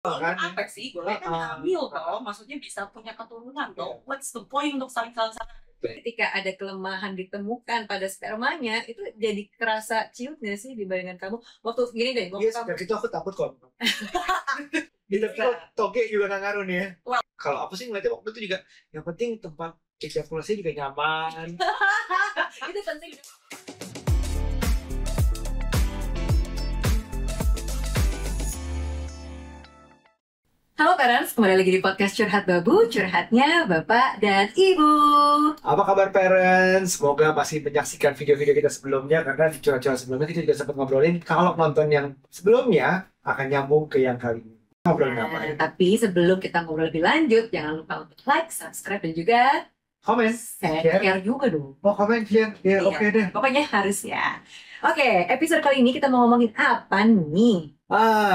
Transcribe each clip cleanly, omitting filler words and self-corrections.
kan? Apa sih? Boleh kan hamil toh, maksudnya bisa punya keturunan toh. What's the point untuk saling-saling? Ketika ada kelemahan ditemukan pada spermanya, itu jadi kerasa ciut nggak sih dibandingkan kamu? Waktu gini deh, waktu Iya, kamu sejak itu aku takut kok. Tapi kok toge juga nggak ngaruh nih ya. Kalau aku sih ngeliatnya waktu itu juga, yang penting tempat ejakulasi juga nyaman. itu penting. Halo parents, kembali lagi di podcast Curhat Babu, curhatnya Bapak dan Ibu. Apa kabar parents? Semoga masih menyaksikan video-video kita sebelumnya, karena di curhat-curhat sebelumnya kita juga sempat ngobrolin kalau nonton yang sebelumnya akan nyambung ke yang kali ini. Ngobrolin apa ya? Tapi sebelum kita ngobrol lebih lanjut, jangan lupa untuk like, subscribe, dan juga Komen, share juga dong. Oh, komen, share. Ya, Iya. oke deh. Pokoknya harus ya. Oke, episode kali ini kita mau ngomongin apa nih?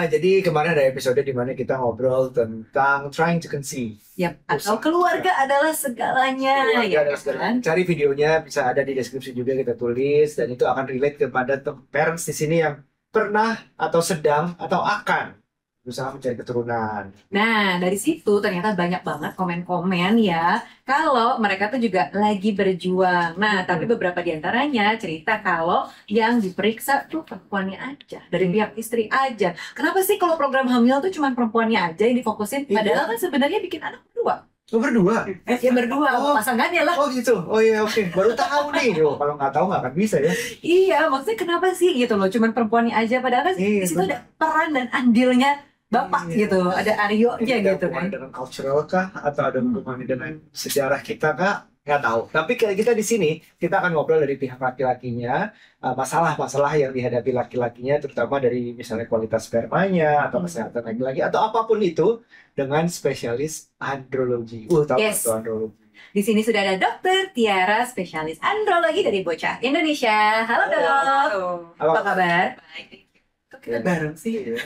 Jadi kemarin ada episode di mana kita ngobrol tentang trying to conceive. Yap, atau keluarga adalah segalanya, Keluarga ya adalah kan? segalanya. Cari videonya, bisa ada di deskripsi juga, kita tulis, dan itu akan relate kepada parents di sini yang pernah atau sedang atau akan berusaha mencari keturunan. Nah, dari situ ternyata banyak banget komen-komen ya, kalau mereka tuh juga lagi berjuang. Nah, tapi beberapa di antaranya cerita kalau yang diperiksa tuh perempuannya aja, dari pihak istri aja. Kenapa sih kalau program hamil tuh cuma perempuannya aja yang difokusin? Padahal kan sebenarnya bikin anak berdua. Oh, berdua? Ya berdua, pasangannya lah. Oh gitu, oh iya oke, baru tahu nih. Kalau nggak tahu nggak akan bisa ya. Iya, maksudnya kenapa sih gitu loh, cuman perempuannya aja. Padahal kan di situ ada peran dan andilnya Bapak gitu, ada Aryo-nya Ada gitu kan. hubungannya dengan cultural kah, atau ada hubungannya dengan sejarah kita kah? Nggak tahu. Tapi kita di sini kita akan ngobrol dari pihak laki-lakinya, masalah-masalah yang dihadapi laki-lakinya, terutama dari misalnya kualitas spermanya atau kesehatan laki-laki atau apapun itu, dengan spesialis andrologi. Tahu Yes. itu andrologi. Di sini sudah ada Dokter Tiara, spesialis andrologi dari Bocah Indonesia. Halo dok, apa kabar? Baik. Kok kita bareng sih?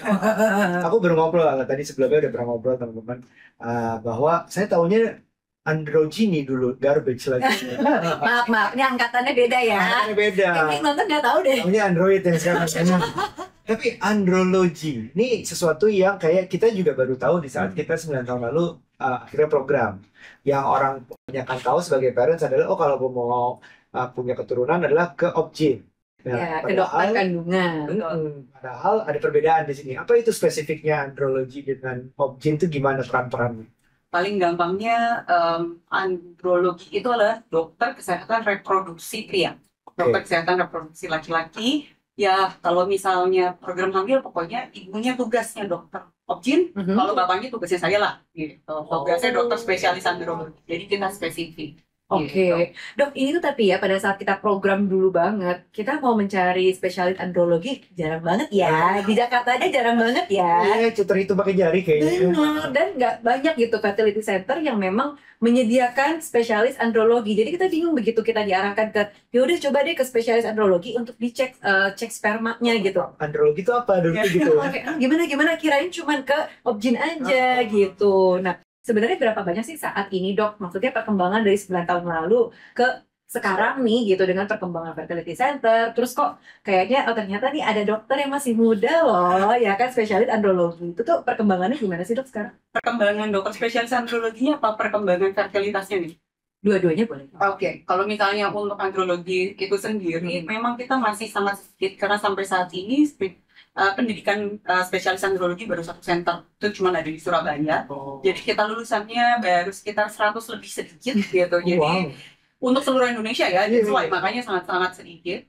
Aku baru ngobrol tadi, sebelumnya udah pernah ngobrol teman-teman, bahwa saya taunya androgyny dulu, garbage lagi. Maaf, ini angkatannya beda ya. Makanya beda. Ini nonton nggak tahu deh. Taunya android yang sekarang. Tapi andrologi ini sesuatu yang kayak kita juga baru tahu di saat kita 9 tahun lalu akhirnya program. Yang orang kebanyakan tahu sebagai parents adalah, oh kalau mau punya keturunan adalah ke objin. Ya, ke dokter kandungan. Padahal ada perbedaan di sini. Apa itu spesifiknya andrologi dengan objin itu, gimana peran-perannya? Paling gampangnya andrologi itu adalah dokter kesehatan reproduksi pria. Dokter kesehatan reproduksi laki-laki. Ya, kalau misalnya program hamil, pokoknya ibunya tugasnya dokter objin, kalau bapaknya tugasnya saya lah. Gitu. Tugasnya dokter spesialis andrologi. Jadi kita spesifik. Oke, Dok, ini tuh tapi ya pada saat kita program dulu banget, kita mau mencari spesialis andrologi jarang banget ya. Di Jakarta aja jarang banget ya. Iya, cuter itu pakai jari kayaknya. Benar, dan nggak banyak gitu fertility center yang memang menyediakan spesialis andrologi. Jadi kita bingung begitu kita diarahkan ke, yaudah coba deh ke spesialis andrologi untuk dicek cek spermanya gitu. Andrologi itu apa dulu gitu? Gimana kirain cuman ke objin aja gitu. Nah, sebenarnya berapa banyak sih saat ini dok? Maksudnya perkembangan dari 9 tahun lalu ke sekarang nih gitu dengan perkembangan fertility center. Terus kok kayaknya ternyata nih ada dokter yang masih muda loh ya kan, spesialis andrologi. Itu tuh perkembangannya gimana sih dok sekarang? Perkembangan dokter spesialis androloginya apa perkembangan fertilitasnya nih? Dua-duanya boleh. Oke, kalau misalnya untuk andrologi itu sendiri, memang kita masih sangat sedikit karena sampai saat ini pendidikan spesialis andrologi baru 1 center, itu cuma ada di Surabaya. Jadi kita lulusannya baru sekitar 100 lebih sedikit gitu. Jadi untuk seluruh Indonesia ya, makanya sangat-sangat sedikit.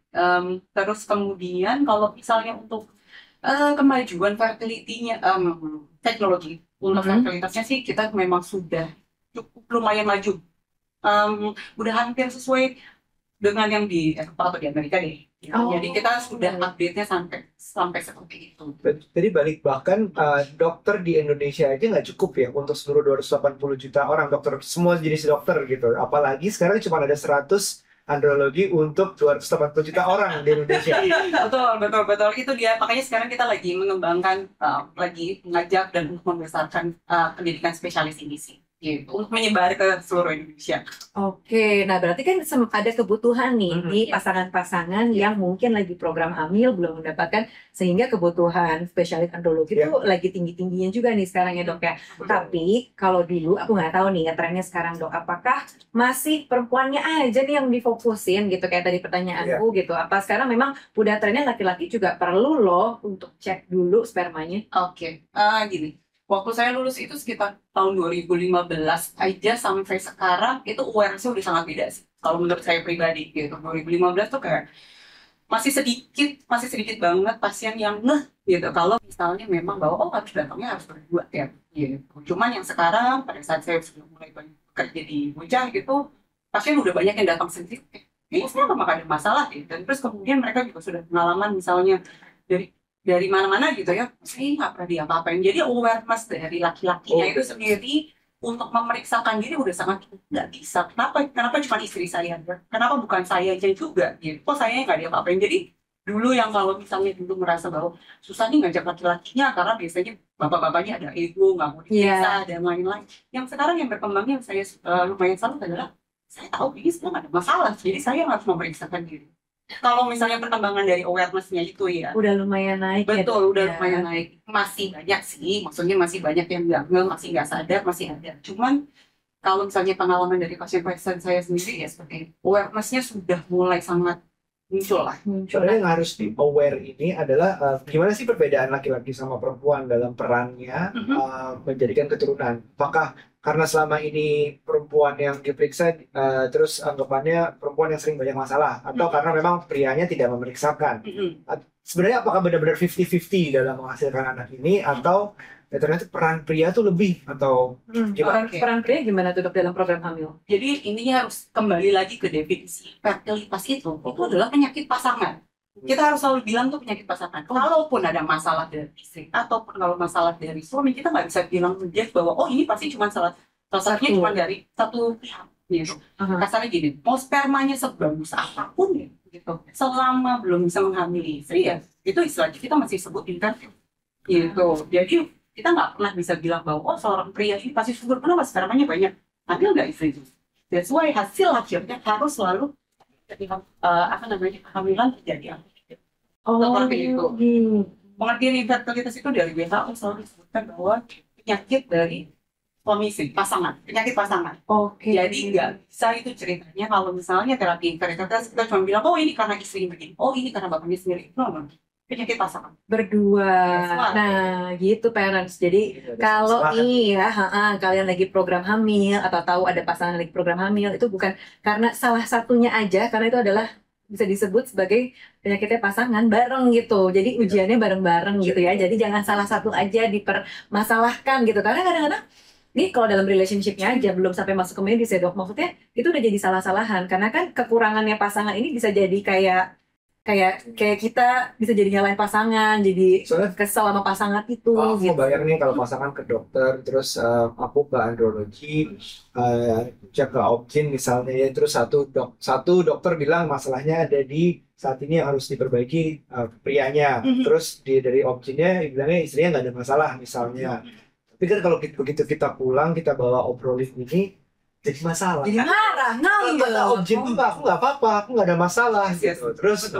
Terus kemudian kalau misalnya untuk kemajuan fertility-nya, teknologi untuk fertilitasnya sih kita memang sudah cukup lumayan maju. Udah hampir sesuai dengan yang di Eropa atau di Amerika deh. Jadi kita sudah update-nya sampai seperti itu. Jadi balik, bahkan dokter di Indonesia aja nggak cukup ya untuk seluruh 280 juta orang, dokter semua jenis dokter gitu. Apalagi sekarang cuma ada 100 andrologi untuk 280 juta orang di Indonesia. Betul. Itu dia. Makanya sekarang kita lagi mengembangkan, lagi mengajak dan membesarkan pendidikan spesialis ini sih. gitu untuk menyebar ke seluruh Indonesia. Oke, nah berarti kan ada kebutuhan nih di Iya. pasangan-pasangan yang mungkin lagi program hamil belum mendapatkan, sehingga kebutuhan spesialis andrologi Iya. itu lagi tinggi-tingginya juga nih sekarang ya dok ya. Tapi kalau dulu aku nggak tahu nih ya trennya sekarang dok, apakah masih perempuannya aja nih yang difokusin gitu kayak tadi pertanyaanku gitu? Apa sekarang memang udah trennya laki-laki juga perlu loh untuk cek dulu spermanya? Oke, gini. Waktu saya lulus itu sekitar tahun 2015 aja sampai sekarang itu awareness-nya udah sangat beda sih. Kalau menurut saya pribadi gitu. 2015 tuh kayak masih sedikit banget pasien yang ngeh gitu. Kalau misalnya memang bahwa harus datangnya harus berdua ya. Gitu. Cuman yang sekarang pada saat saya sudah mulai banyak kerja di Bujang gitu, pasien udah banyak yang datang sendiri. Ini saya memang ada masalah gitu. Dan terus kemudian mereka juga sudah pengalaman misalnya dari mana-mana gitu ya, saya nggak pernah diapa-apain. Jadi awareness dari laki-lakinya itu sendiri untuk memeriksakan diri udah sangat nggak bisa. Kenapa cuma istri saya? Kenapa bukan saya aja juga? Gitu. Kok saya nggak diapa-apain? Jadi dulu yang kalau misalnya dulu merasa bahwa susah nih ngajak laki-lakinya karena biasanya bapak-bapaknya ada ego, nggak mau diperiksa, dan lain-lain. Yang sekarang yang berkembangnya yang saya lumayan salut adalah saya tahu ini semua nggak ada masalah. Jadi saya harus memeriksakan diri. Kalau misalnya perkembangan dari awareness-nya itu ya. Udah lumayan naik ya, Betul, Dok, udah ya. lumayan naik. Masih banyak sih, maksudnya masih banyak yang nggak masih nggak sadar, masih ada. Cuman kalau misalnya pengalaman dari pasien-pasien saya sendiri ya seperti awareness-nya sudah mulai sangat muncul lah. Sebenarnya yang harus di aware ini adalah gimana sih perbedaan laki-laki sama perempuan dalam perannya menjadikan keturunan. Apakah karena selama ini perempuan yang diperiksa terus anggapannya perempuan yang sering banyak masalah, atau karena memang prianya tidak memeriksakan. Sebenarnya apakah benar-benar 50-50 dalam menghasilkan anak ini, atau ternyata peran pria tuh lebih, atau gimana? Peran pria gimana tuh dok dalam program hamil? Jadi intinya harus kembali lagi ke definisi fertilitas itu adalah penyakit pasangan. Kita harus selalu bilang tuh penyakit pasangan. Kalaupun ada masalah dari istri ataupun kalau masalah dari suami, kita nggak bisa bilang bahwa oh ini pasti cuma salah satunya cuma dari satu pihak gitu. Kasarnya gini, mau spermanya sebagus apapun ya, gitu, selama belum bisa menghamili istri ya, itu istilahnya kita masih sebut infertil gitu. Jadi kita nggak pernah bisa bilang bahwa oh seorang pria ini pasti subur, kenapa spermanya banyak, hamil nggak istri itu. That's why hasil akhirnya harus selalu kehamilan terjadi. Seperti itu. Pengertian infertilitas itu dari WHO selalu disebutkan bahwa penyakit dari suami istri, penyakit pasangan. Jadi nggak bisa itu ceritanya kalau misalnya terapi infertilitas kita cuma bilang oh ini karena istri begini, oh ini karena bapaknya sendiri. No. Penyakit pasangan. Berdua. Nah, gitu parents. Jadi kalau nih ya, kalian lagi program hamil atau tahu ada pasangan lagi program hamil, itu bukan karena salah satunya aja, karena itu adalah bisa disebut sebagai penyakitnya pasangan bareng gitu. Jadi ujiannya bareng-bareng gitu ya. Jadi jangan salah satu aja dipermasalahkan gitu. Karena kadang-kadang nih kalau dalam relationship-nya aja belum sampai masuk ke medis ya dok, maksudnya itu udah jadi salah-salahan. Karena kan kekurangannya pasangan ini bisa jadi kayak kita bisa jadi nyalain pasangan, jadi kesel sama pasangan itu. Aku bayang nih kalau pasangan ke dokter, terus aku ke andrologi, cek ke Obgyn misalnya ya, terus satu dokter bilang masalahnya ada di saat ini yang harus diperbaiki prianya, terus dari Obgynnya bilangnya istrinya nggak ada masalah misalnya. Tapi kan kalau begitu kita pulang, kita bawa obrolin ini jadi masalah. Jadi marah, ngambek. Obgyn tuh aku nggak apa-apa, aku nggak ada masalah gitu. Terus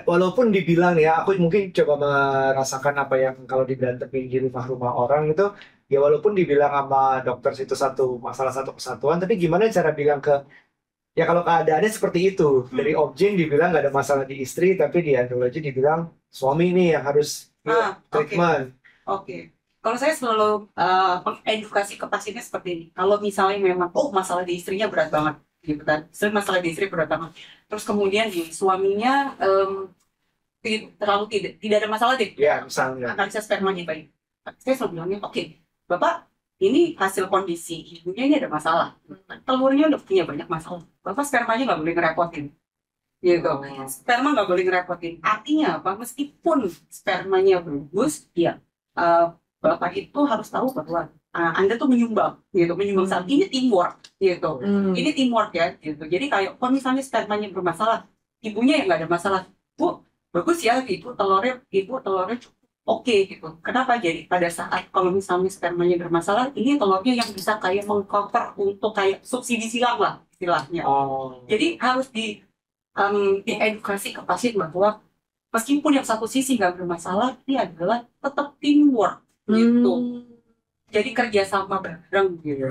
walaupun dibilang ya, aku mungkin coba merasakan apa yang kalau diberantemin di rumah-rumah orang itu, ya walaupun dibilang sama dokter itu satu masalah satu kesatuan, tapi gimana cara bilang ke ya kalau keadaannya seperti itu, dari Obgyn dibilang nggak ada masalah di istri, tapi di andrologi dibilang suami ini yang harus treatment. Kalau saya selalu edukasi ke pasiennya seperti ini. Kalau misalnya memang, masalah di istrinya berat banget, gitu kan. Masalah di istri berat banget. Terus kemudian di suaminya terlalu tidak ada masalah deh. Ya, misalnya. Analisa spermanya baik. Saya selalu bilangnya, Bapak, ini hasil kondisi ibunya ini ada masalah. Telurnya udah punya banyak masalah. Bapak spermanya nggak boleh ngerepotin. Gitu. Sperma nggak boleh ngerepotin. Artinya apa? Meskipun spermanya bagus, ya. Bapak itu harus tahu bahwa Anda tuh menyumbang saat ini teamwork gitu. Ini teamwork ya gitu. Jadi kayak kalau misalnya spermanya bermasalah, ibunya yang nggak ada masalah, Bu, bagus ya ibu telurnya cukup oke gitu. Kenapa? Jadi pada saat kalau misalnya spermanya bermasalah, ini telurnya yang bisa kayak mengcover untuk kayak subsidi silang lah istilahnya. Oh. Jadi harus diedukasi ke pasien bahwa meskipun yang satu sisi nggak bermasalah, ini adalah tetap teamwork gitu. Jadi kerjasama bareng gitu.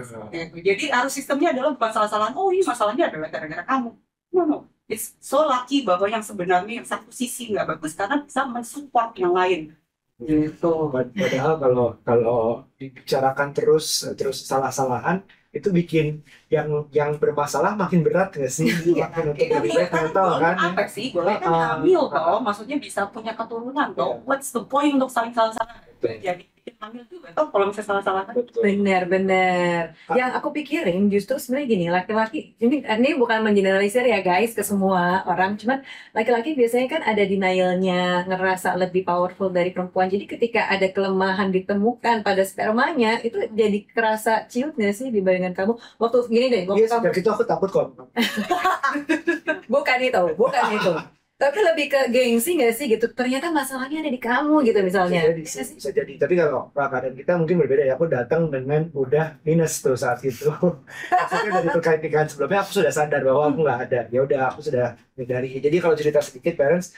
Jadi harus sistemnya adalah bukan salah-salahan. Oh ini masalahnya adalah gara-gara kamu. No. It's so lucky bahwa yang sebenarnya yang satu sisi nggak bagus karena bisa mensupport yang lain. Gitu. Padahal kalau dibicarakan terus salah-salahan itu bikin yang bermasalah makin berat nggak sih? Makin untuk lebih baik tahu kan? Apa sih? Boleh kan hamil toh, maksudnya bisa punya keturunan toh. What's the point untuk saling-salahan? Jadi hamil juga toh kalau misalnya salah-salahan. Benar. Yang aku pikirin justru sebenarnya gini, laki-laki ini bukan mengeneralisir ya guys ke semua orang, cuman laki-laki biasanya kan ada denialnya, ngerasa lebih powerful dari perempuan. Jadi ketika ada kelemahan ditemukan pada spermanya, itu jadi kerasa ciut nggak sih dibandingkan kamu? Waktu gini deh, waktu Iya, sejak itu aku takut kok. bukan itu. Tapi lebih ke gengsi nggak sih gitu? Ternyata masalahnya ada di kamu gitu misalnya. Bisa jadi. Tapi kalau keadaan kita mungkin berbeda ya. Aku datang dengan udah minus tuh saat itu. Maksudnya dari terkait nikahan sebelumnya aku sudah sadar bahwa aku nggak ada. Ya udah aku sudah menyadari. Jadi kalau cerita sedikit, parents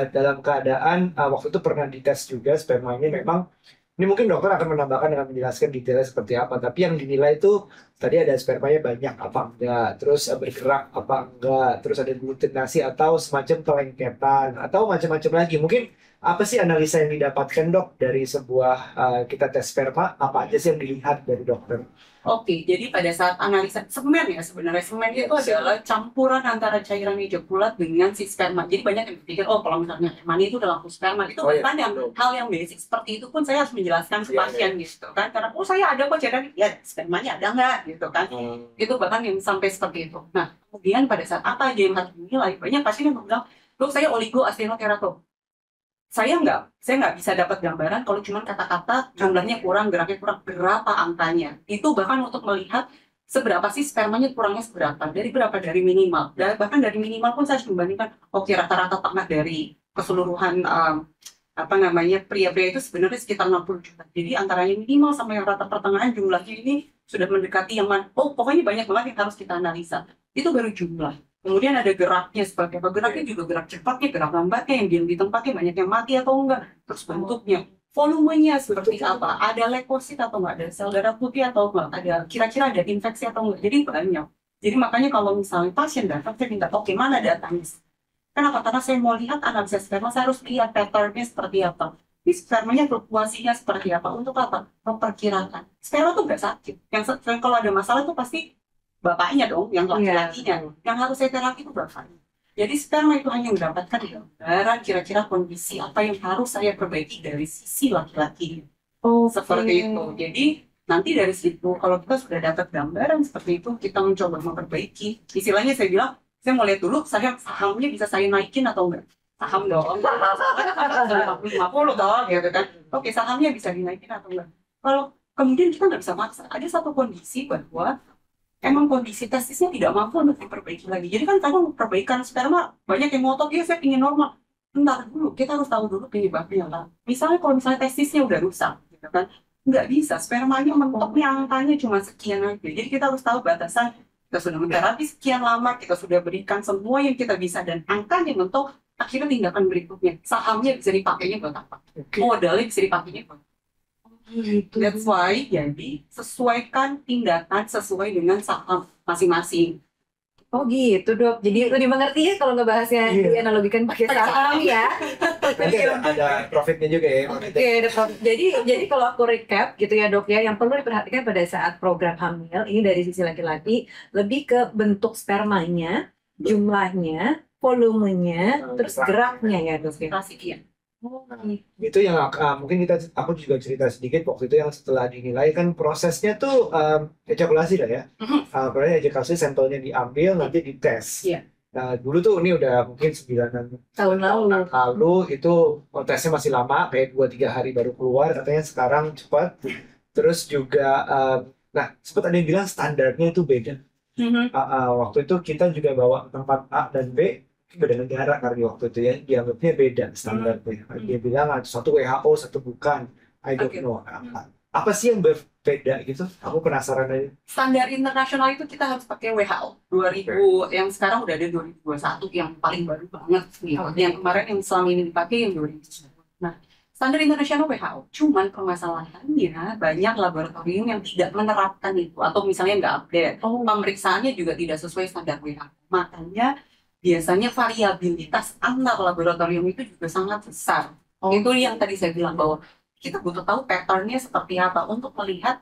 dalam keadaan waktu itu pernah dites juga spermanya memang. Ini mungkin dokter akan menambahkan dengan menjelaskan detailnya seperti apa. Tapi yang dinilai itu tadi ada spermanya banyak apa enggak, terus bergerak apa enggak, terus ada glutinasi atau semacam kelengketan atau macam-macam lagi. Mungkin apa sih analisa yang didapatkan dok dari sebuah kita tes sperma? Apa aja sih yang dilihat dari dokter? Oke, jadi pada saat analisa semen ya sebenarnya semen itu adalah campuran antara cairan ejakulat dengan si sperma. Jadi banyak yang berpikir oh kalau misalnya mani itu udah langsung sperma itu bahkan yang hal yang basic seperti itu pun saya harus menjelaskan ke pasien gitu kan karena oh saya ada kok cairan ya spermanya ada nggak gitu kan itu bahkan yang sampai seperti itu. Nah kemudian pada saat apa aja yang harus dinilai banyak pasien yang bilang dok saya oligoasteroteratome. Saya nggak bisa dapat gambaran kalau cuma kata-kata jumlahnya kurang, geraknya kurang, berapa angkanya. Itu bahkan untuk melihat seberapa sih spermanya kurangnya seberapa, dari minimal. Dan bahkan dari minimal pun saya harus membandingkan, oke rata-rata tengah dari keseluruhan pria-pria itu sebenarnya sekitar 60 juta. Jadi antaranya minimal sama yang rata pertengahan jumlahnya ini sudah mendekati yang mana. Oh pokoknya banyak banget yang harus kita analisa. Itu baru jumlah. Kemudian ada geraknya seperti apa. Geraknya juga gerak cepatnya, gerak lambatnya, yang diam di tempatnya banyak yang mati atau enggak. Terus bentuknya, volumenya seperti apa. Ada leukosit atau enggak, ada sel darah putih atau enggak, ada kira-kira ada infeksi atau enggak. Jadi banyak. Jadi makanya kalau misalnya pasien datang, saya minta, oke mana datanya? Kenapa? Karena saya mau lihat analisa sperma, saya harus lihat patternnya seperti apa. Ini spermanya fluktuasinya seperti apa. Untuk apa? Memperkirakan. Sperma tuh nggak sakit. Yang kalau ada masalah tuh pasti bapaknya dong, yang laki-lakinya. Yang harus saya terapi itu bapaknya. Jadi sperma itu hanya mendapatkan gambaran kira-kira kondisi apa yang harus saya perbaiki dari sisi laki-laki. Seperti itu. Jadi nanti dari situ kalau kita sudah dapat gambaran seperti itu, kita mencoba memperbaiki. Istilahnya saya bilang, saya mau lihat dulu sahamnya bisa saya naikin atau enggak. Saham dong. 50 dong, gitu kan. Oke, sahamnya bisa dinaikin atau enggak. Kalau kemudian kita nggak bisa maksa. Ada satu kondisi bahwa emang kondisi testisnya tidak mampu untuk diperbaiki lagi. Jadi kan kadang perbaikan sperma banyak yang ngotot, ya saya ingin normal. Bentar dulu, kita harus tahu dulu penyebabnya lah. Misalnya kalau misalnya testisnya udah rusak, gitu kan, nggak bisa, spermanya mentoknya angkanya cuma sekian aja. Jadi kita harus tahu batasan, kita sudah menterapi sekian lama, kita sudah berikan semua yang kita bisa, dan angkanya mentok, akhirnya tindakan berikutnya. Sahamnya bisa dipakainya buat apa? Modalnya bisa dipakainya buat apa? That's why jadi sesuaikan tindakan sesuai dengan saham masing-masing. Oh gitu dok, jadi lebih mengerti ya kalau ngebahasnya dianalogikan pakai saham ya. Nanti ada profitnya juga ya. Oke, ada profit. Jadi kalau aku recap gitu ya dok ya, yang perlu diperhatikan pada saat program hamil ini dari sisi laki-laki lebih ke bentuk spermanya, jumlahnya, volumenya, terus geraknya ya dok ya. Itu yang mungkin aku juga cerita sedikit waktu itu yang setelah dinilai kan prosesnya tuh ejakulasi lah ya. Karena ejakulasi sampelnya diambil nanti dites. Nah dulu tuh ini udah mungkin 9 tahun lalu itu tesnya masih lama kayak 2-3 hari baru keluar, katanya sekarang cepat. Terus juga nah sempat ada yang bilang standarnya itu beda. Waktu itu kita juga bawa tempat A dan B, beda negara karena waktu itu ya dianggapnya beda standarnya. Dia bilang satu WHO satu bukan. I don't know. Apa sih yang berbeda gitu? Aku penasaran aja. Standar internasional itu kita harus pakai WHO 2000 yang sekarang udah ada 2021 yang paling baru banget gitu. Yang kemarin yang selama ini dipakai yang 2020. Nah, standar internasional WHO. Cuman permasalahannya banyak laboratorium yang tidak menerapkan itu atau misalnya nggak update. Pemeriksaannya juga tidak sesuai standar WHO. Makanya biasanya variabilitas antar laboratorium itu juga sangat besar. Itu yang tadi saya bilang bahwa kita butuh tahu patternnya seperti apa untuk melihat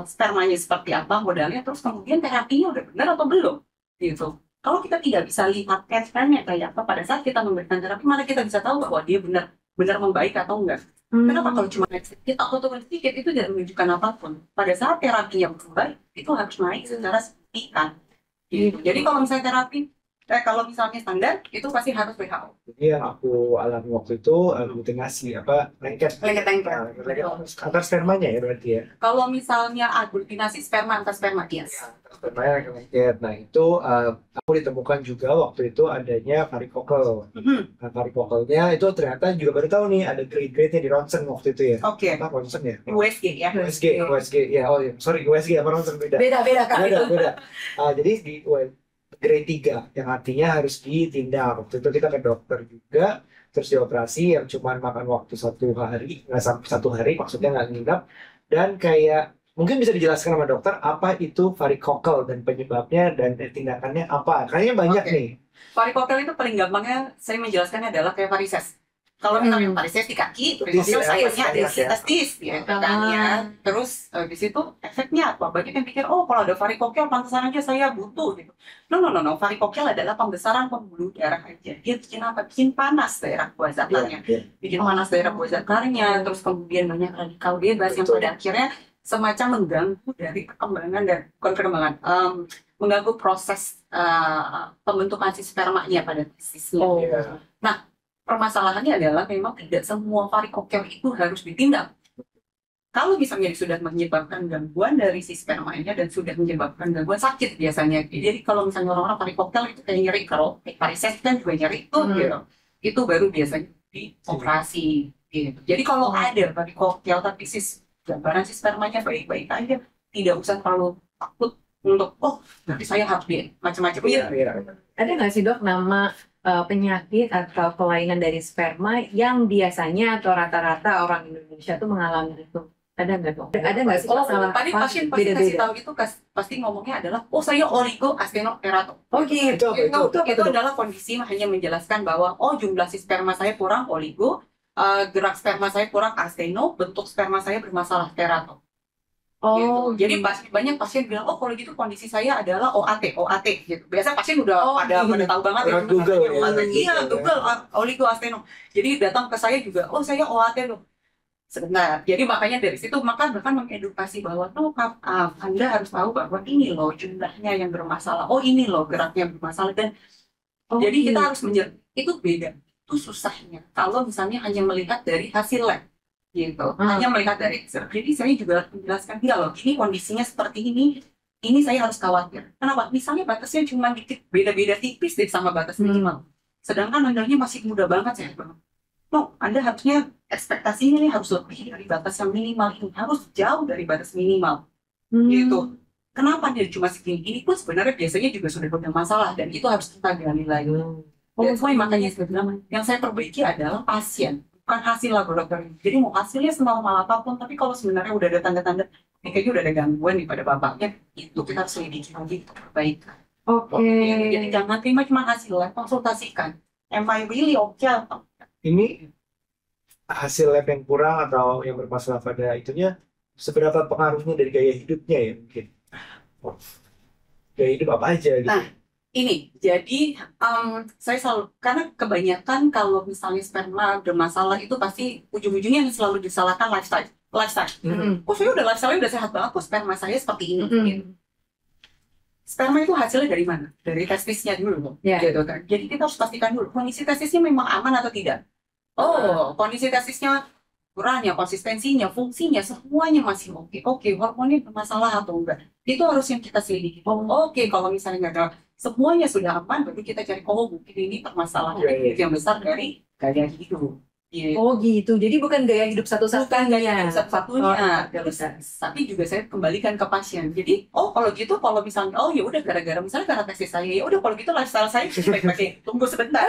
spermanya seperti apa, modalnya, terus kemudian terapinya udah benar atau belum, gitu. Kalau kita tidak bisa lihat patternnya kayak apa pada saat kita memberikan terapi, mana kita bisa tahu bahwa dia benar membaik atau enggak. Kenapa kalau cuma naik sedikit atau turun sedikit itu tidak menunjukkan apapun. Pada saat terapinya membaik, itu harus naik secara signifikan. Gitu. Jadi kalau misalnya terapi kalau misalnya standar itu pasti harus WHO. Jadi yang aku alami waktu itu aglutinasi lengket antar spermanya ya berarti ya. Kalau misalnya aglutinasi sperma antar sperma spermanya lengket. Nah itu aku ditemukan juga waktu itu adanya varikokel. Nah, varikokelnya itu ternyata juga baru tahu nih ada grade-grade-nya di ronsen waktu itu ya. Oke. Apa ronsen ya? USG ya. USG ya. Oh ya, sorry USG apa ronsen beda. Beda Kak. Beda. Jadi di grade 3 yang artinya harus ditindak. Waktu itu kita ke dokter juga, terus dioperasi yang cuma makan waktu 1 hari, nggak sampai 1 hari, maksudnya nggak nginep. Dan kayak mungkin bisa dijelaskan sama dokter apa itu varikokel dan penyebabnya dan tindakannya apa? Kayaknya banyak nih. Varikokel itu paling gampangnya saya menjelaskannya adalah kayak varises. Kalau misalnya varises di kaki, varikokel sayangnya ada di testis, ya kan ya. Terus di situ efeknya apa? Banyak yang pikir, oh kalau ada varikokel pantesan aja saya butuh gitu. No. Varikokel adalah pembesaran pembuluh darah aja. Dia bikin apa? Bikin panas daerah buah zakarnya. Bikin panas daerah buah zakarnya. Terus kemudian banyak radikal bebas yang pada akhirnya semacam mengganggu dari perkembangan dan bukan perkembangan, mengganggu proses pembentukan si spermanya pada testisnya. Nah, permasalahannya adalah memang tidak semua varikokel itu harus ditindak. Kalau misalnya sudah menyebabkan gangguan dari si spermanya dan sudah menyebabkan gangguan sakit biasanya. Jadi kalau misalnya orang-orang varikokel itu kayak nyeri, kalau varises kan juga nyeri itu gitu. Itu baru biasanya dioperasi gitu. Jadi kalau ada varikokel tapi gambaran si spermanya baik-baik aja, tidak usah terlalu takut untuk nanti saya harus macam-macam. Ada nggak sih dok nama penyakit atau kelainan dari sperma yang biasanya atau rata-rata orang Indonesia tuh mengalami itu? Ada nggak dok? Ada nggak sih masalah? Tadi pasien pasti kasih tahu itu pasti ngomongnya adalah saya oligoastenoterato. Gitu. Itu adalah kondisi hanya menjelaskan bahwa jumlah si sperma saya kurang oligo, gerak sperma saya kurang asteno, bentuk sperma saya bermasalah terato. Gitu. Jadi banyak pasien bilang, kalau gitu kondisi saya adalah OAT gitu. Biasa pasien udah pada tahu banget ya. Google oligoasteno. Jadi datang ke saya juga, saya OAT loh. Sebentar. Jadi makanya dari situ bahkan mengedukasi bahwa Anda harus tahu bahwa ini loh jumlahnya yang bermasalah. Ini loh geraknya bermasalah dan jadi kita harus itu beda. Itu susahnya. Kalau misalnya hanya melihat dari hasil lab. Gitu. Hanya melihat dari jadi saya juga menjelaskan dia loh ini kondisinya seperti ini saya harus khawatir. Kenapa? Misalnya batasnya cuma dikit beda-beda tipis deh sama batas minimal, sedangkan Andanya masih muda banget saya bilang, Anda harusnya ekspektasinya nih harus lebih dari batas yang minimal ini, harus jauh dari batas minimal gitu. Kenapa dia cuma segini? Ini pun sebenarnya biasanya juga sudah punya masalah dan itu harus kita gali lagi. Makanya saya bilang yang saya perbaiki adalah pasien, bukan hasil laboratorium. Jadi mau hasilnya senormal apapun, tapi kalau sebenarnya udah ada tanda-tanda kayaknya udah ada gangguan nih pada bapaknya, itu kita harus selidiki lagi untuk perbaikan. Jadi jangan terima cuma hasilnya, konsultasikan. Am I really okay? Ini hasil lab yang kurang atau yang bermasalah pada itunya, seberapa pengaruhnya dari gaya hidupnya ya mungkin? Gaya hidup apa aja gitu? Nah, ini jadi saya selalu karena kebanyakan kalau misalnya sperma bermasalah itu pasti ujung-ujungnya yang selalu disalahkan lifestyle. Saya udah lifestyle udah sehat banget kok sperma saya seperti ini. Gitu. Sperma itu hasilnya dari mana? Dari testisnya dulu, gitu kan. Jadi kita harus pastikan dulu kondisi testisnya memang aman atau tidak. Kondisi testisnya ukurannya, konsistensinya, fungsinya, semuanya masih oke. Hormonnya bermasalah atau enggak? Itu harus yang kita selidiki. Kalau misalnya nggak ada semuanya sudah aman, baru kita cari mungkin ini permasalahan yang besar dari gaya hidup. Gitu. Oh gitu, jadi bukan gaya hidup Bukan satu-satunya. satu-satunya, tapi juga saya kembalikan ke pasien. Jadi, kalau gitu, kalau misalnya, ya udah gara-gara misalnya karena tesis saya, ya udah kalau gitu lifestyle saya baik-baik. Tunggu sebentar.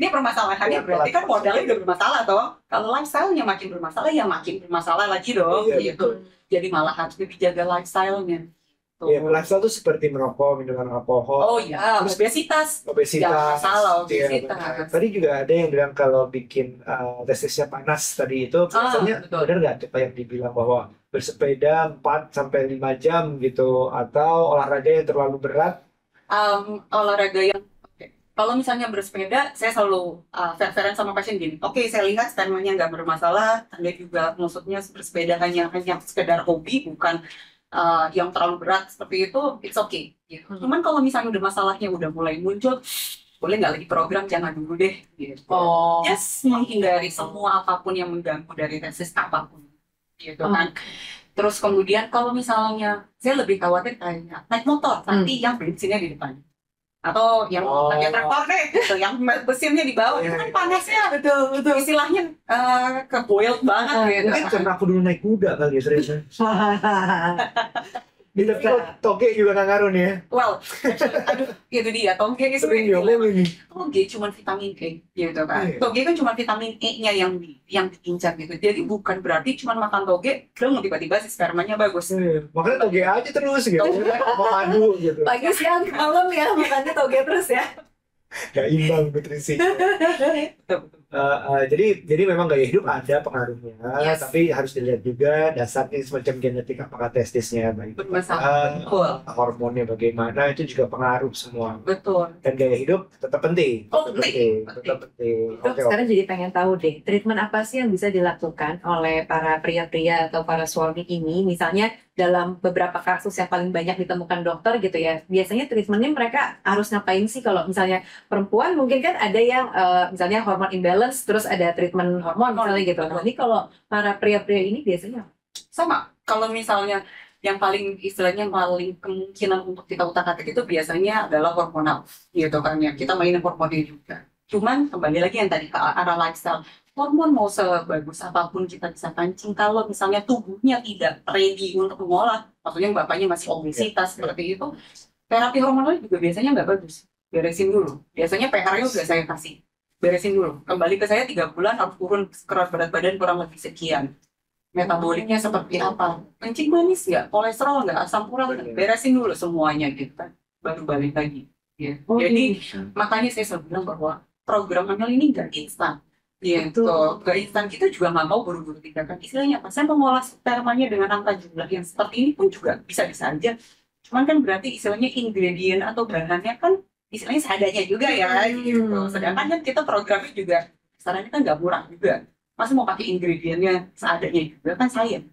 Ini permasalahannya berarti kan modalnya udah bermasalah toh. Kalau lifestyle-nya makin bermasalah, ya makin bermasalah lagi dong. Iya, Gitu. Jadi malah harus dijaga lifestyle-nya. Ya, lifestyle itu seperti merokok, minuman alkohol. Oh iya, obesitas. Jangan salah, obesitas. Ya, tadi juga ada yang bilang kalau bikin testisnya panas tadi itu, biasanya benar nggak apa yang dibilang bahwa bersepeda 4-5 jam gitu, atau olahraga yang terlalu berat? Olahraga yang kalau misalnya bersepeda, saya selalu fair-fairan sama pasien gini. Oke, saya lihat stamina-nya nggak bermasalah. Anda juga maksudnya bersepeda hanya sekedar hobi, bukan yang terlalu berat seperti itu, it's okay. Gitu. Cuman kalau misalnya udah masalahnya udah mulai muncul, boleh nggak lagi program, jangan dulu deh. Gitu. Just menghindari semua apapun yang mengganggu dari tesis apapun. Gitu kan. Terus kemudian kalau misalnya, saya lebih khawatir kayak naik motor, tapi yang bensinnya di depan. Atau yang pakai traktor deh, gitu, yang mesinnya di bawah, itu kan panasnya, betul. Istilahnya ke-boiled banget gitu. Mungkin karena aku dulu naik kuda kali ya, seriusnya. Tapi kalau toge juga nggak ngaruh nih ya? Well, aduh, itu dia, toge itu toge cuma vitamin E, gitu kan. Toge kan cuma vitamin E-nya yang diincar gitu. Jadi bukan berarti cuma makan toge, dong tiba-tiba si spermanya bagus. Makanya toge aja terus gitu, mau madu gitu. Pagi siang malam ya makannya toge terus ya. Gak imbang nutrisi. Jadi memang gaya hidup ada pengaruhnya, tapi harus dilihat juga dasarnya semacam genetik, apakah testisnya baik, hormonnya bagaimana, itu juga pengaruh semua. Betul. Dan gaya hidup tetap penting. Tetap penting. Sekarang jadi pengen tahu deh, treatment apa sih yang bisa dilakukan oleh para pria-pria atau para suami ini, misalnya dalam beberapa kasus yang paling banyak ditemukan dokter gitu ya, biasanya treatmentnya mereka harus ngapain sih? Kalau misalnya perempuan mungkin kan ada yang misalnya hormon imbalance, terus ada treatment hormon misalnya gitu. Nah, ini kalau para pria-pria ini biasanya sama. Kalau misalnya yang paling istilahnya paling kemungkinan untuk kita utak-atik itu biasanya adalah hormonal, gitu kan ya. Kita mainin hormonnya juga. Cuman kembali lagi yang tadi ke arah lifestyle. Hormon mau sebagus apapun kita bisa pancing, kalau misalnya tubuhnya tidak ready untuk mengolah, maksudnya bapaknya masih obesitas seperti itu, terapi hormonal juga biasanya nggak bagus. Beresin dulu. Biasanya PR-nya udah saya kasih. Beresin dulu. Kembali ke saya 3 bulan harus turun berat badan kurang lebih sekian. Metaboliknya seperti apa? Kencing manis nggak? Kolesterol nggak? Asam urat nggak? Beresin dulu semuanya gitu kan. Baru balik lagi. Ya. Jadi makanya saya selalu bilang bahwa program hamil ini nggak instan. Gitu, nggak instan. Kita juga nggak mau buru-buru tindakan. Istilahnya apa? Saya mengolah spermanya dengan angka jumlah yang seperti ini pun juga bisa-bisa aja. Cuman kan berarti istilahnya ingredient atau bahannya kan istilahnya seadanya juga ya. Gitu. Sedangkan kan kita programnya juga sarannya kan nggak murah juga. Masa mau pakai ingredientnya seadanya juga kan sayang.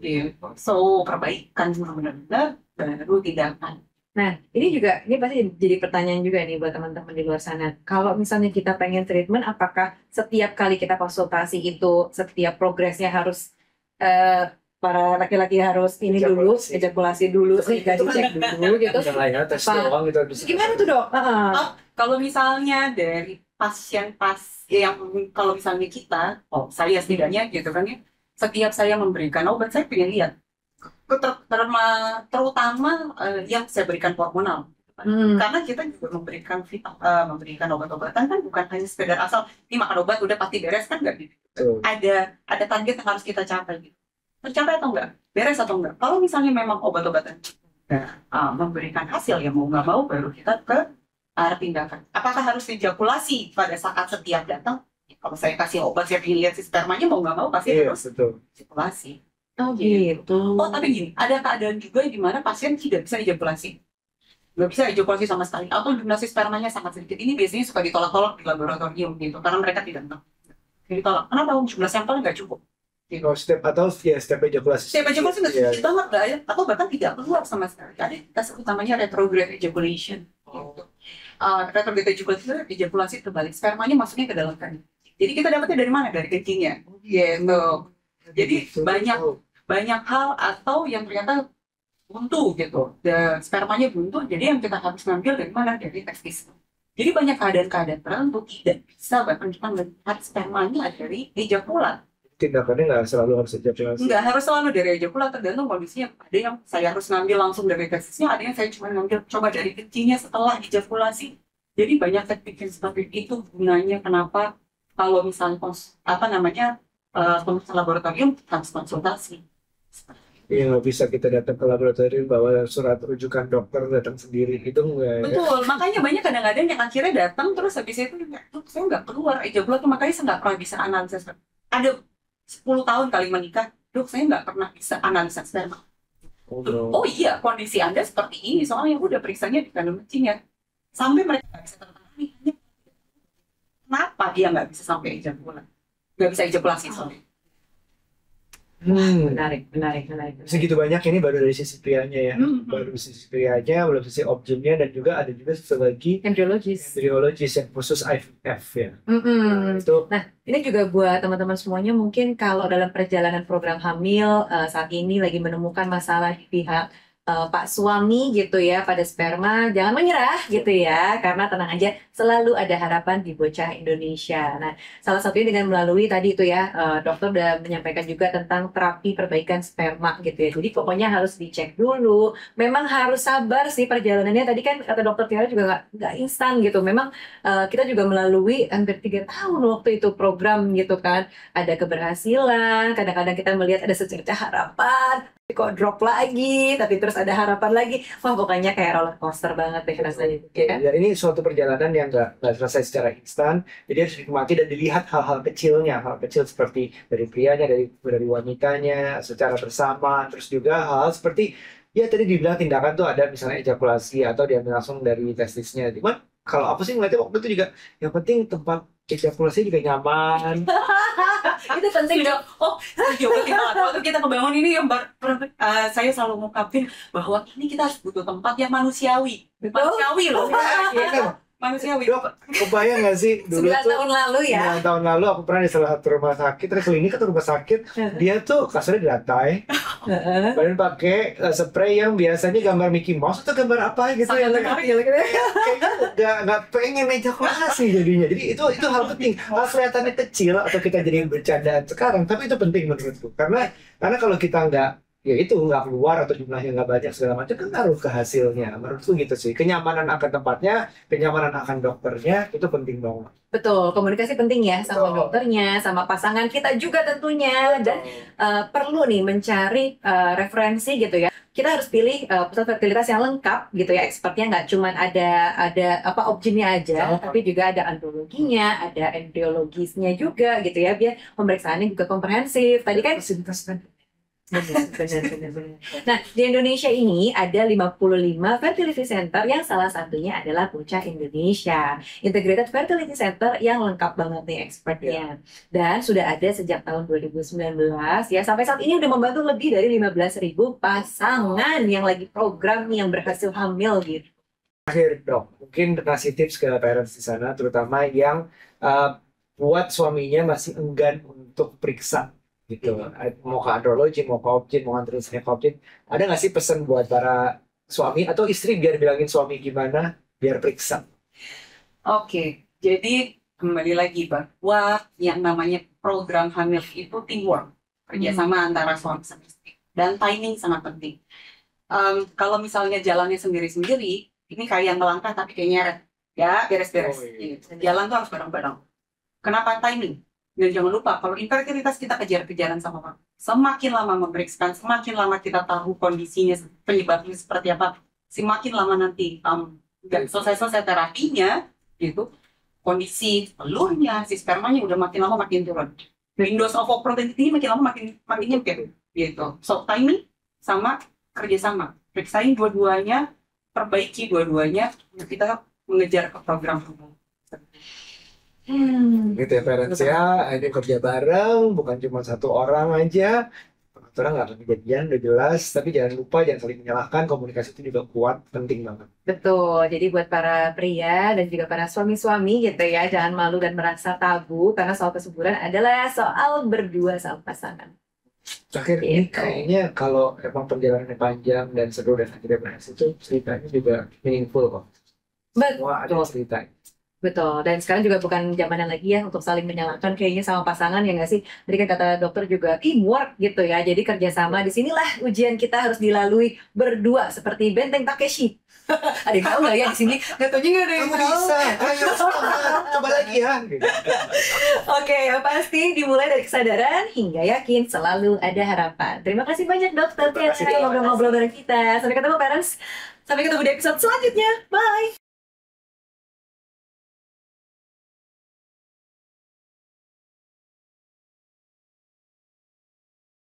Gitu. So perbaikan benar-benar baru tindakan. Nah, ini pasti jadi pertanyaan juga nih buat teman-teman di luar sana. Kalau misalnya kita pengen treatment, apakah setiap kali kita konsultasi itu, setiap progresnya harus para laki-laki harus ini dulu, ejakulasi dulu, sehingga dicek dulu gitu? Gimana tuh dok? Kalau misalnya dari pasien yang kalau misalnya kita, saya setidaknya gitu kan ya, setiap saya memberikan obat saya pengen lihat. Terutama yang saya berikan hormonal, karena kita juga memberikan obat-obatan kan bukan hanya sekedar asal ini makan obat udah pasti beres kan, nggak gitu. Ada target yang harus kita capai gitu. Tercapai atau enggak, beres atau enggak. Kalau misalnya memang obat-obatan memberikan hasil, ya mau nggak mau baru kita ke arah tindakan. Apakah harus ejakulasi pada saat setiap datang? Kalau saya kasih obat, saya ingin lihat si spermanya, mau nggak mau pasti harus ejakulasi. Oh gitu. Tapi gini, ada keadaan juga di mana pasien tidak bisa ejakulasi. Nggak bisa ejakulasi sama sekali. Atau jumlah spermanya sangat sedikit. Ini biasanya suka ditolak-tolak di laboratorium gitu. Karena mereka tidak tahu. Ditolak. Kenapa? Jumlah sampel nggak cukup. Gitu. Step ejakulasi. Step ejakulasi nggak sedikit banget lah ya. Atau bahkan tidak keluar sama sekali. Ada tes utamanya retrograde ejaculation. Gitu. Retrograde ejakulasi terbalik. Spermanya masuknya ke dalam kandung. Jadi kita dapatnya dari mana? Dari kencingnya. Gitu. Jadi banyak hal atau yang ternyata buntu gitu, spermanya buntu, jadi yang kita harus ngambil dari mana? Dari testis. Jadi banyak keadaan-keadaan tertentu tidak bisa bahkan kita melihat spermanya dari ejakulat. Tindakannya nggak selalu harus ejakulasi. Nggak harus selalu dari ejakulat, tergantung kondisinya. Ada yang saya harus ngambil langsung dari testisnya, ada yang saya cuma ngambil coba dari kencingnya setelah ejakulasi. Jadi banyak teknik yang seperti itu gunanya. Kenapa kalau misalnya laboratorium harus konsultasi. Iya, nggak bisa kita datang ke laboratorium bawa surat rujukan dokter datang sendiri itu enggak ya. Betul, makanya banyak kadang-kadang yang akhirnya datang terus habis itu saya nggak keluar ejakulat, makanya saya nggak pernah bisa analisis. Ada 10 tahun kali menikah, dok saya nggak pernah bisa analisis sperma. Oh iya, kondisi Anda seperti ini, soalnya udah periksanya di kandung kencingnya. Sampai mereka nggak bisa tertangani. Kenapa dia nggak bisa sampai ejakulat? Nggak bisa ejakulasi, sorry. Menarik. Segitu banyak ini baru dari sisi prianya ya. Baru sisi prianya, belum sisi objeknya, dan juga ada juga satu lagi Embriologis yang khusus IVF ya. Itu. Nah, ini juga buat teman-teman semuanya, mungkin kalau dalam perjalanan program hamil saat ini lagi menemukan masalah di pihak Pak suami gitu ya pada sperma, jangan menyerah gitu ya, karena tenang aja, selalu ada harapan di Bocah Indonesia. Nah, salah satunya dengan melalui tadi itu ya, dokter udah menyampaikan juga tentang terapi perbaikan sperma gitu ya. Jadi pokoknya harus dicek dulu. Memang harus sabar sih perjalanannya. Tadi kan kata dokter Tiara juga nggak instan gitu. Memang kita juga melalui hampir 3 tahun waktu itu program gitu kan. Ada keberhasilan, kadang-kadang kita melihat ada secercah harapan, kok drop lagi, tapi terus ada harapan lagi. Wah, pokoknya kayak roller coaster banget deh rasanya, ya kan? Ya, ini suatu perjalanan yang nggak selesai secara instan, jadi harus dinikmati dan dilihat hal-hal kecilnya, hal kecil seperti dari prianya, dari wanitanya, secara bersama, terus juga hal seperti ya tadi dibilang tindakan tuh ada misalnya ejakulasi atau diambil langsung dari testisnya. Cuman kalau apa sih ngeliatnya waktu itu juga yang penting tempat ejakulasi juga nyaman. Itu penting dong. Oh, setuju banget. Waktu kita kebangun ini yang saya selalu ngungkapin bahwa ini kita harus butuh tempat yang manusiawi. Manusiawi loh. Manusiawi. Dok, kebayang nggak sih dulu 9 tahun lalu ya? 9 tahun lalu aku pernah di salah satu rumah sakit, klinik atau rumah sakit, dia tuh kasurnya dilantai, kemudian pakai spray yang biasanya gambar Mickey Mouse atau gambar apa gitu ya. Kayaknya nggak pengen ejakulasi jadinya. Jadi itu hal penting. Hal kelihatannya kecil atau kita jadi bercandaan sekarang, tapi itu penting menurutku. Karena kalau kita nggak keluar atau jumlahnya nggak banyak segala macam, kan ngaruh ke hasilnya. Menurutku gitu sih. Kenyamanan akan tempatnya, kenyamanan akan dokternya itu penting banget. Betul, komunikasi penting ya sama dokternya, sama pasangan kita juga tentunya. Dan perlu nih mencari referensi gitu ya. Kita harus pilih pusat fertilitas yang lengkap gitu ya, expertnya nggak cuma ada objinnya aja, tapi juga ada androloginya, ada embriologisnya juga gitu ya, biar pemeriksaannya juga komprehensif. Tadi kan benar. Nah, di Indonesia ini ada 55 fertility center yang salah satunya adalah Bocah Indonesia. Integrated Fertility Center yang lengkap banget nih expertnya. Dan sudah ada sejak tahun 2019 ya, sampai saat ini udah membantu lebih dari 15.000 pasangan yang lagi program yang berhasil hamil gitu. Akhir dok, mungkin kasih tips ke parents di sana, terutama yang buat suaminya masih enggan untuk periksa gitu, mau ke andrologi, mau ke objin, mau antrinya ke objin, ada nggak sih pesan buat para suami atau istri biar bilangin suami gimana biar periksa? Oke, jadi kembali lagi bahwa yang namanya program hamil itu teamwork, kerjasama antara suami dan istri, dan timing sangat penting. Kalau misalnya jalannya sendiri-sendiri, ini kayak melangkah tapi kayak nyeret, ya beres-beres. Jalan tuh harus bareng-bareng. Kenapa timing? Dan jangan lupa, kalau infertilitas kita kejar-kejaran sama orang, semakin lama memeriksakan, semakin lama kita tahu kondisinya, penyebabnya seperti apa, semakin lama nanti nggak selesai-selesai terapinya, gitu, kondisi telurnya, si spermanya udah makin lama makin turun. Windows of opportunity makin lama makin nyempit, gitu. So timing sama kerjasama, periksain dua-duanya, perbaiki dua-duanya, kita mengejar ke program humor. Gitu ya parents ya, ini kerja bareng, bukan cuma satu orang aja. Orang nggak akan kejadian, udah jelas, tapi jangan lupa jangan saling menyalahkan, komunikasi itu juga kuat, penting banget. Betul, jadi buat para pria dan juga para suami-suami gitu ya, jangan malu dan merasa tabu, karena soal kesuburan adalah soal berdua sama pasangan. Terakhir ini Gitu. kayaknya kalau emang perjalanannya panjang dan seru dan akhirnya berhasil itu ceritanya juga meaningful kok. Semua ada Betul. cerita. Betul, dan sekarang juga bukan zamannya lagi ya untuk saling menyalahkan kayaknya sama pasangan ya nggak sih? Tadi kan kata dokter juga teamwork gitu ya, jadi kerjasama disinilah ujian kita harus dilalui berdua seperti Benteng Takeshi. Ada yang tahu nggak ya di sini? Nggak tahu juga ada yang Kamu tahu. bisa, ayo semangat, coba lagi ya. Gitu. Oke, yang pasti dimulai dari kesadaran hingga yakin selalu ada harapan. Terima kasih banyak dokter Terima kasih. Tiara ngobrol-ngobrol bareng kita. Sampai ketemu parents, sampai ketemu di episode selanjutnya. Bye.